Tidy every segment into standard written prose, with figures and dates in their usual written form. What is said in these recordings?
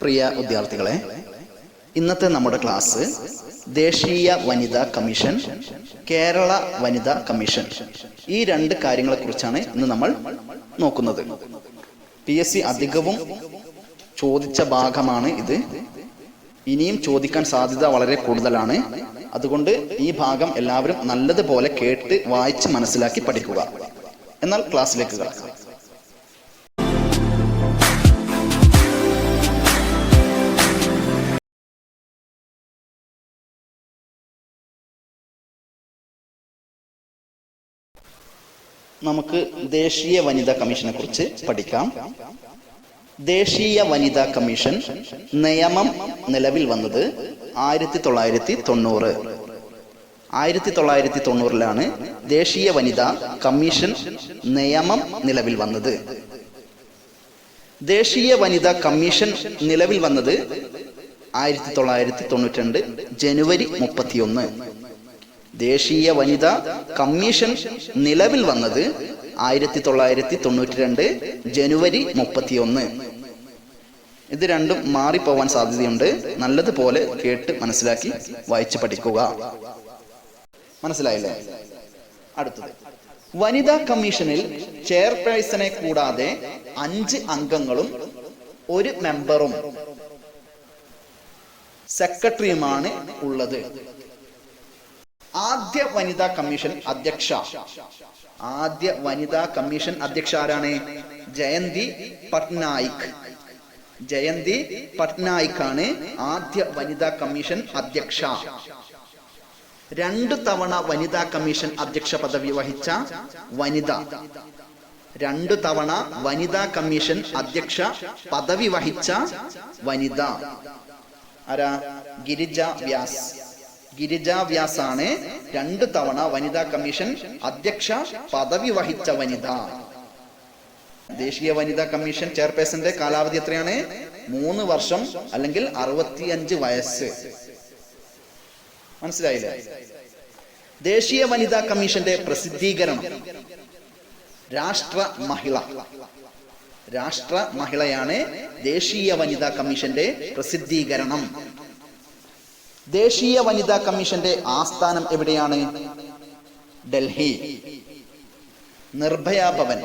പ്രിയ വിദ്യാർത്ഥികളെ, ഇന്നത്തെ നമ്മുടെ ക്ലാസ് ദേശീയ വനിതാ കമ്മീഷൻ, കേരള വനിതാ കമ്മീഷൻ, ഈ രണ്ട് കാര്യങ്ങളെക്കുറിച്ചാണ് ഇന്ന് നമ്മൾ നോക്കുന്നത്. PSC അധികവും ചോദിച്ച ഭാഗമാണ് ഇത്. ഇനിയും ചോദിക്കാൻ സാധ്യത വളരെ കൂടുതലാണ്. അതുകൊണ്ട് ഈ ഭാഗം എല്ലാവരും നല്ലതുപോലെ കേട്ട് വായിച്ച് മനസ്സിലാക്കി പഠിക്കുക. എന്നാൽ ക്ലാസ്സിലേക്ക് കടക്കാം. നമുക്ക് ദേശീയ വനിതാ കമ്മീഷനെ കുറിച്ച് പഠിക്കാം. ദേശീയ വനിതാ കമ്മീഷൻ നിയമം നിലവിൽ വന്നത് 1990. 1990 ദേശീയ വനിതാ കമ്മീഷൻ നിയമം നിലവിൽ വന്നത്. ദേശീയ വനിതാ കമ്മീഷൻ നിലവിൽ വന്നത് 1992 ജനുവരി 31. ദേശീയ വനിതാ കമ്മീഷൻ നിലവിൽ വന്നത് 1992 ജനുവരി 31. ഇത് രണ്ടും മാറിപ്പോവാൻ സാധ്യതയുണ്ട്. നല്ലതുപോലെ കേട്ട് മനസ്സിലാക്കി വായിച്ച് പഠിക്കുക. മനസ്സിലായില്ലേ? അടുത്തത്, വനിതാ കമ്മീഷനിൽ ചെയർപേഴ്സണെ കൂടാതെ 5 അംഗങ്ങളും 1 മെമ്പറും സെക്രട്ടറിയുമാണ് ഉള്ളത്. ആദ്യ വനിതാ കമ്മീഷൻ അധ്യക്ഷ ആരാണ്? ജയന്തി പട്നായിക് ആണ് ആദ്യ വനിതാ കമ്മീഷൻ അധ്യക്ഷ. 2 തവണ വനിതാ കമ്മീഷൻ അധ്യക്ഷ പദവി വഹിച്ച വനിത. 2 തവണ വനിതാ കമ്മീഷൻ അധ്യക്ഷ പദവി വഹിച്ച വനിത ആരാ? ഗിരിജ വ്യാസ് ആണ് 2 തവണ വനിതാ കമ്മീഷൻ അധ്യക്ഷ പദവി വഹിച്ച വനിത. ദേശീയ വനിതാ കമ്മീഷൻ ചെയർപേഴ്സന്റെ കാലാവധി എത്രയാണ്? 3 വർഷം അല്ലെങ്കിൽ 65 വയസ്സ്. മനസ്സിലായില്ലേ? ദേശീയ വനിതാ കമ്മീഷന്റെ പ്രസിദ്ധീകരണം രാഷ്ട്ര മഹിളയാണ് ദേശീയ വനിതാ കമ്മീഷന്റെ പ്രസിദ്ധീകരണം. ദേശീയ വനിതാ കമ്മീഷന്റെ ആസ്ഥാനം എവിടെയാണ്? ഡൽഹി. നിർഭയ ഭവൻ.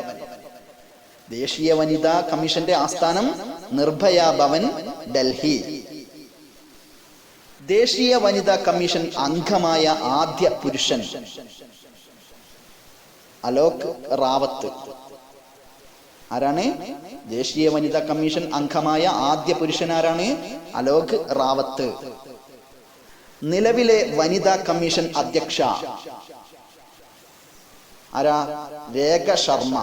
ദേശീയ വനിതാ കമ്മീഷന്റെ ആസ്ഥാനം നിർഭയ ഭവൻ, ഡൽഹി. ദേശീയ വനിതാ കമ്മീഷൻ അംഗമായ ആദ്യ പുരുഷൻ അലോക് റാവത്ത്. ആരാണ്? ദേശീയ വനിതാ കമ്മീഷൻ അംഗമായ ആദ്യ പുരുഷൻ ആരാണ്? അലോക് റാവത്ത്. നിലവിലെ വനിതാ കമ്മീഷൻ അധ്യക്ഷ ആരാ? രേഖ ശർമ്മ.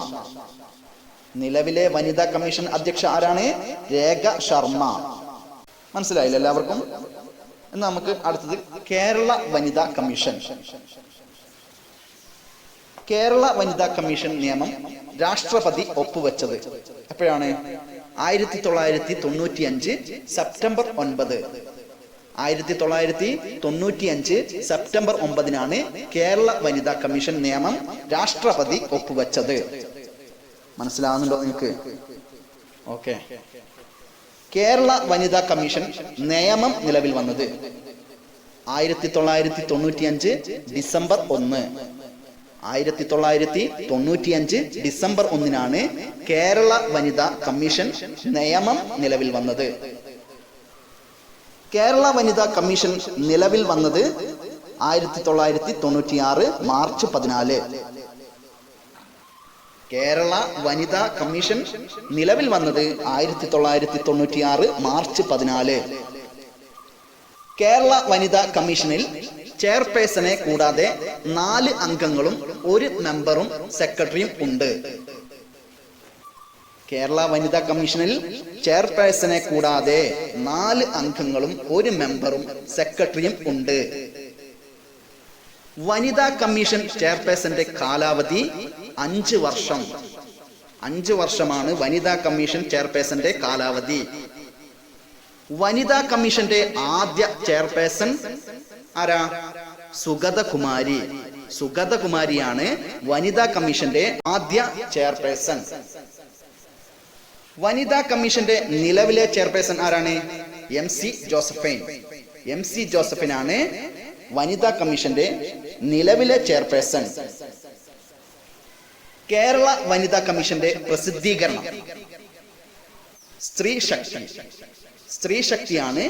നിലവിലെ വനിതാ കമ്മീഷൻ അധ്യക്ഷ ആരാണ്? രേഖ ശർമ്മ. മനസ്സിലായില്ല എല്ലാവർക്കും? എന്ന് നമുക്ക് അടുത്തത് കേരള വനിതാ കമ്മീഷൻ. കേരള വനിതാ കമ്മീഷൻ നിയമം രാഷ്ട്രപതി ഒപ്പുവെച്ചത് എപ്പോഴാണ്? 1995 സെപ്റ്റംബർ 9. 1995 സെപ്റ്റംബർ 9 കേരള വനിതാ കമ്മീഷൻ നിയമം രാഷ്ട്രപതി ഒപ്പുവെച്ചത്. മനസ്സിലാവുന്നുണ്ടോ നിങ്ങൾക്ക്? ഓക്കെ. കേരള വനിതാ കമ്മീഷൻ നിയമം നിലവിൽ വന്നത് 1995 ഡിസംബർ 1. 1995 ഡിസംബർ 1 കേരള വനിതാ കമ്മീഷൻ നിയമം നിലവിൽ വന്നത്. കേരള വനിതാ കമ്മീഷൻ നിലവിൽ വന്നത് 1996 മാർച്ച് 14. കേരള വനിതാ കമ്മീഷൻ നിലവിൽ വന്നത് 1996 മാർച്ച് 14. കേരള വനിതാ കമ്മീഷനിൽ ചെയർപേഴ്സണെ കൂടാതെ 4 അംഗങ്ങളും 1 മെമ്പറും സെക്രട്ടറിയും ഉണ്ട്. കേരള വനിതാ കമ്മീഷനിൽ ചെയർപേഴ്സണെ കൂടാതെ 4 അംഗങ്ങളും 1 മെമ്പറും സെക്രട്ടറിയും ഉണ്ട്. വനിതാ കമ്മീഷൻ ചെയർപേഴ്സന്റെ കാലാവധി 5 വർഷം. 5 വർഷമാണ് വനിതാ കമ്മീഷൻ ചെയർപേഴ്സന്റെ കാലാവധി. വനിതാ കമ്മീഷന്റെ ആദ്യ ചെയർപേഴ്സൺ ആരാ? സുഗതകുമാരിയാണ് വനിതാ കമ്മീഷന്റെ ആദ്യ ചെയർപേഴ്സൺ. വനിതാ കമ്മീഷന്റെ നിലവിലെ ചെയർപേഴ്സൺ ആരാണ്? MC Josephine. MC ജോസഫിനാണ് വനിതാ കമ്മീഷന്റെ നിലവിലെ ചെയർപേഴ്സൺ. കേരള വനിതാ കമ്മീഷന്റെ പ്രസിദ്ധീകരണം സ്ത്രീ ശക്തി. സ്ത്രീ ശക്തിയാണ്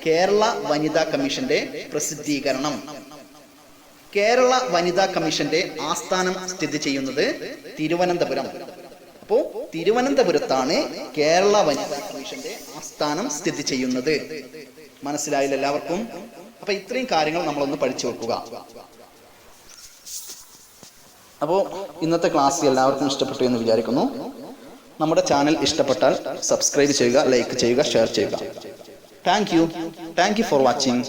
കേരള വനിതാ കമ്മീഷന്റെ പ്രസിദ്ധീകരണം. കേരള വനിതാ കമ്മീഷന്റെ ആസ്ഥാനം സ്ഥിതി ചെയ്യുന്നത് തിരുവനന്തപുരം. അപ്പോ തിരുവനന്തപുരത്താണ് കേരള വനിതാ കമ്മീഷന്റെ ആസ്ഥാനം സ്ഥിതി ചെയ്യുന്നത്. മനസ്സിലായില്ല എല്ലാവർക്കും? അപ്പൊ ഇത്രയും കാര്യങ്ങൾ നമ്മളൊന്ന് പഠിച്ചു വെക്കുക. അപ്പോൾ ഇന്നത്തെ ക്ലാസ് എല്ലാവർക്കും ഇഷ്ടപ്പെട്ടു എന്ന് വിചാരിക്കുന്നു. നമ്മുടെ ചാനൽ ഇഷ്ടപ്പെട്ടാൽ സബ്സ്ക്രൈബ് ചെയ്യുക, ലൈക്ക് ചെയ്യുക, ഷെയർ ചെയ്യുക. Thank you for watching.